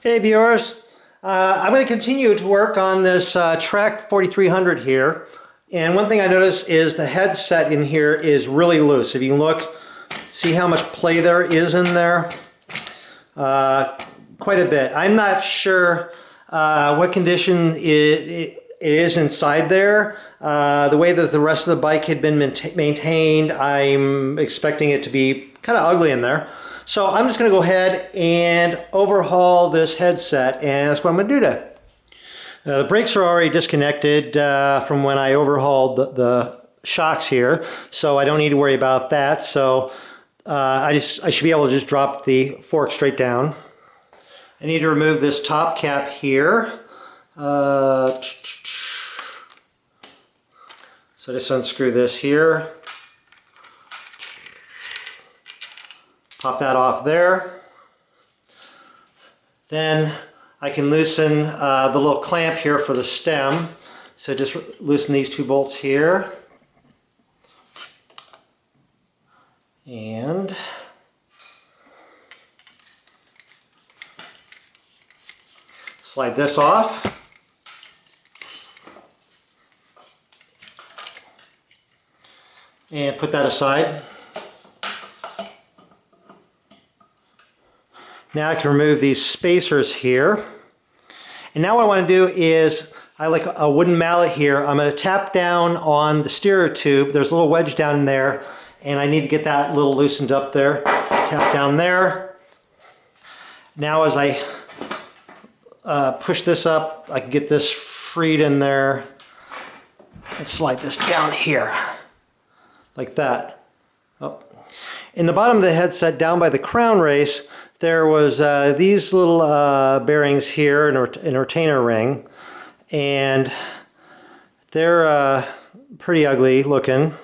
Hey viewers, I'm going to continue to work on this Trek 4300 here, and one thing I noticed is the headset in here is really loose. If you look, see how much play there is in there? Quite a bit. I'm not sure what condition it is inside there. The way that the rest of the bike had been maintained, I'm expecting it to be kind of ugly in there. So I'm just going to go ahead and overhaul this headset, and that's what I'm going to do today. The brakes are already disconnected from when I overhauled the shocks here, so I don't need to worry about that. So I should be able to just drop the fork straight down. I need to remove this top cap here. So just unscrew this here. Pop that off there. Then I can loosen the little clamp here for the stem. So just loosen these two bolts here. And slide this off. And put that aside. Now I can remove these spacers here. And now what I want to do is, I like a wooden mallet here. I'm going to tap down on the steerer tube. There's a little wedge down in there, and I need to get that a little loosened up there. Tap down there. Now as I push this up, I can get this freed in there and slide this down here, like that. Oh. In the bottom of the headset, down by the crown race, there was these little bearings here in a retainer ring, and they're pretty ugly looking.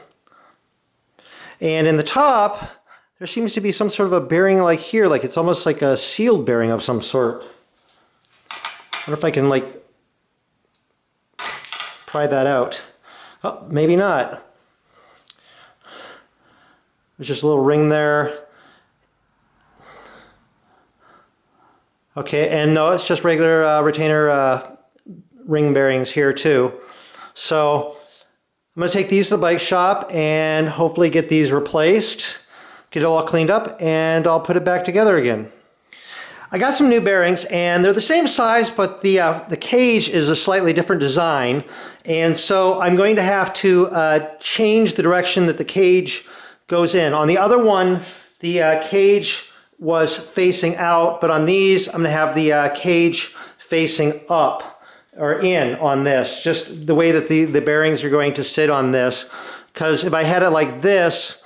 And in the top, there seems to be some sort of a bearing like here, like it's almost like a sealed bearing of some sort. I wonder if I can like pry that out. Oh, maybe not. There's just a little ring there. Okay, and no, it's just regular retainer ring bearings here too. So I'm going to take these to the bike shop and hopefully get these replaced, get it all cleaned up, and I'll put it back together again. I got some new bearings, and they're the same size, but the cage is a slightly different design, and so I'm going to have to change the direction that the cage goes in. On the other one, the cage was facing out, but on these I'm going to have the cage facing up or in on this, just the way that the bearings are going to sit on this. Because if I had it like this,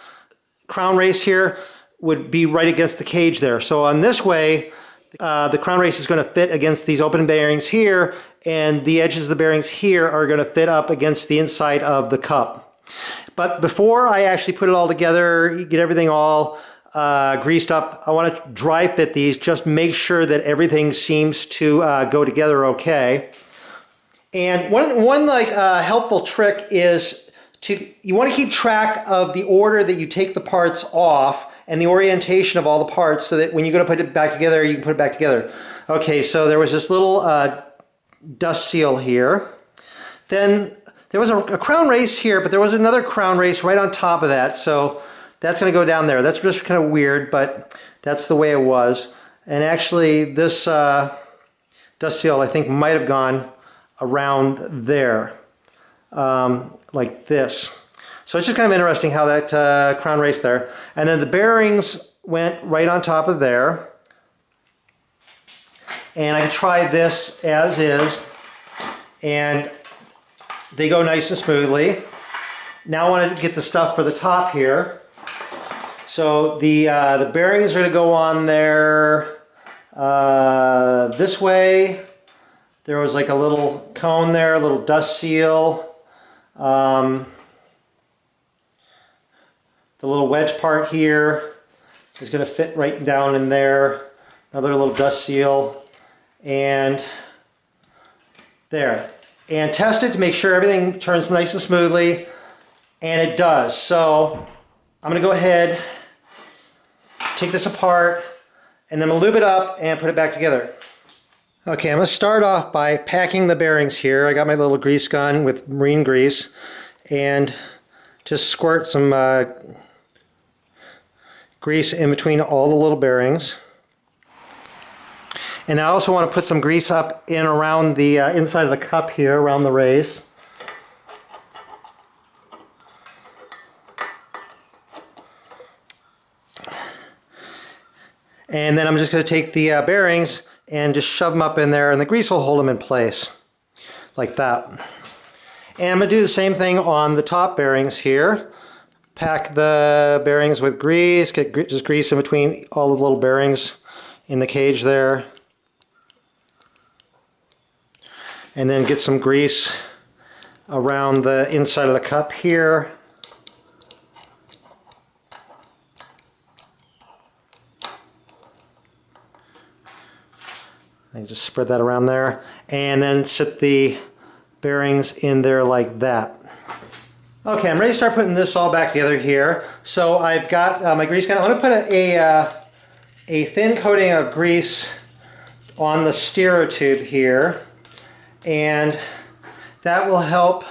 crown race here would be right against the cage there. So on this way, the crown race is going to fit against these open bearings here, and the edges of the bearings here are going to fit up against the inside of the cup. But before I actually put it all together, get everything all greased up, I want to dry fit these, just make sure that everything seems to go together okay. And one helpful trick is you want to keep track of the order that you take the parts off and the orientation of all the parts, so that when you go to put it back together, you can put it back together. Okay, so there was this little dust seal here. Then there was a crown race here, but there was another crown race right on top of that, so that's going to go down there. That's just kind of weird, but that's the way it was. And actually, this dust seal, I think, might have gone around there, like this. So it's just kind of interesting how that crown raced there. And then the bearings went right on top of there. And I can try this as is, and they go nice and smoothly. Now I want to get the stuff for the top here. So the bearings are going to go on there this way. There was like a little cone there, a little dust seal. The little wedge part here is going to fit right down in there. Another little dust seal. And there. And test it to make sure everything turns nice and smoothly. And it does. So I'm going to go ahead, take this apart, and then I'm going to lube it up and put it back together. Okay, I'm going to start off by packing the bearings here. I got my little grease gun with marine grease and just squirt some grease in between all the little bearings. And I also want to put some grease up in around the inside of the cup here, around the race. And then I'm just going to take the bearings and just shove them up in there, and the grease will hold them in place, like that. And I'm going to do the same thing on the top bearings here. Pack the bearings with grease, get just grease in between all the little bearings in the cage there. And then get some grease around the inside of the cup here. And just spread that around there, and then set the bearings in there like that. Okay, I'm ready to start putting this all back together here. So I've got my grease gun. I'm going to put a thin coating of grease on the steerer tube here, and that will help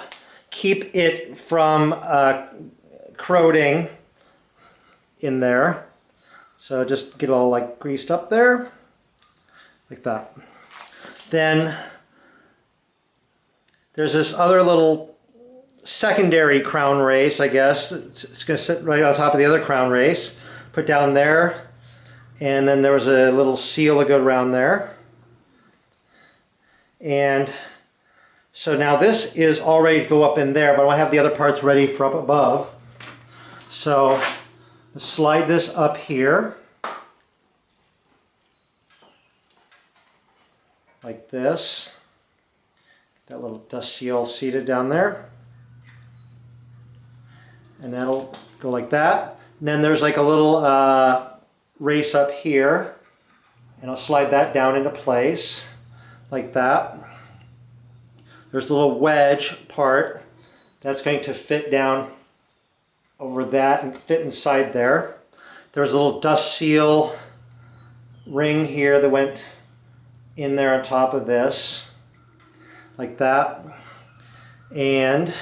keep it from corroding in there. So just get it all like greased up there. Like that. Then there's this other little secondary crown race, I guess. It's going to sit right on top of the other crown race. Put down there. And then there was a little seal to go around there. And so now this is all ready to go up in there, but I want to have the other parts ready for up above. So slide this up here. Like this. That little dust seal seated down there. And that'll go like that. And then there's like a little race up here. And I'll slide that down into place. Like that. There's a little wedge part. That's going to fit down over that and fit inside there. There's a little dust seal ring here that went in there on top of this, like that, and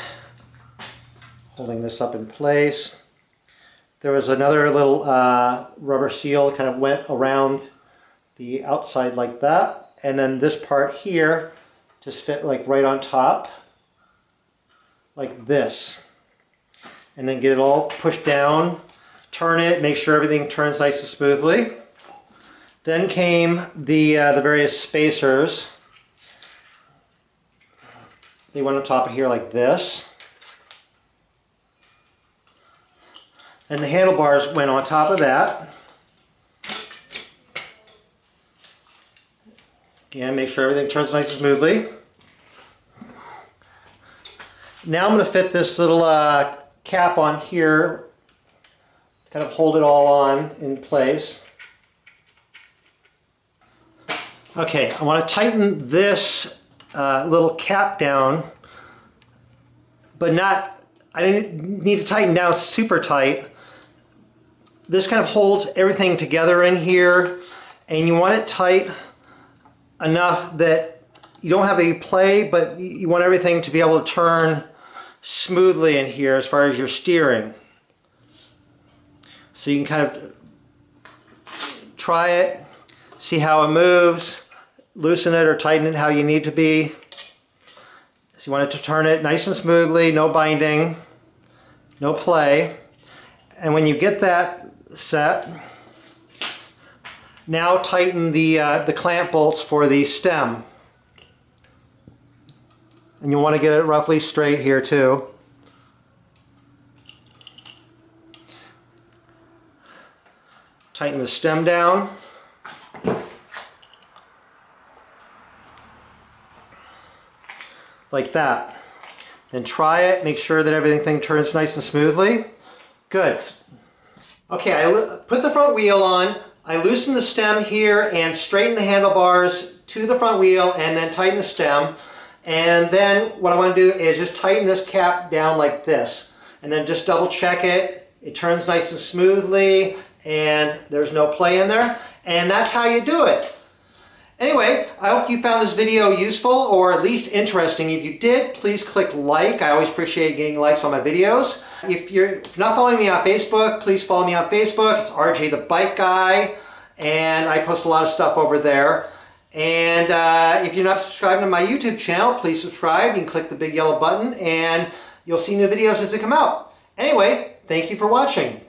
holding this up in place. There was another little rubber seal that kind of went around the outside like that, and then this part here just fit like right on top, like this, and then get it all pushed down, turn it, make sure everything turns nice and smoothly. Then came the various spacers. They went on top of here like this. And the handlebars went on top of that. Again, make sure everything turns nice and smoothly. Now I'm going to fit this little cap on here, kind of hold it all on in place. Okay, I want to tighten this little cap down, but not, I didn't need to tighten down super tight. This kind of holds everything together in here, and you want it tight enough that you don't have any play, but you want everything to be able to turn smoothly in here as far as your steering. So you can kind of try it, see how it moves, loosen it or tighten it how you need to be. So you want it to turn it nice and smoothly, no binding, no play. And when you get that set, now tighten the clamp bolts for the stem. And you want to get it roughly straight here too. Tighten the stem down. Like that. Then try it, make sure that everything turns nice and smoothly. Good. Okay, I put the front wheel on, I loosen the stem here and straighten the handlebars to the front wheel and then tighten the stem. And then what I want to do is just tighten this cap down like this. And then just double check it. It turns nice and smoothly and there's no play in there. And that's how you do it. Anyway, I hope you found this video useful or at least interesting. If you did, please click like. I always appreciate getting likes on my videos. If you're not following me on Facebook, please follow me on Facebook. It's RJ the Bike Guy, and I post a lot of stuff over there. And if you're not subscribed to my YouTube channel, please subscribe. You can click the big yellow button and you'll see new videos as they come out. Anyway, thank you for watching.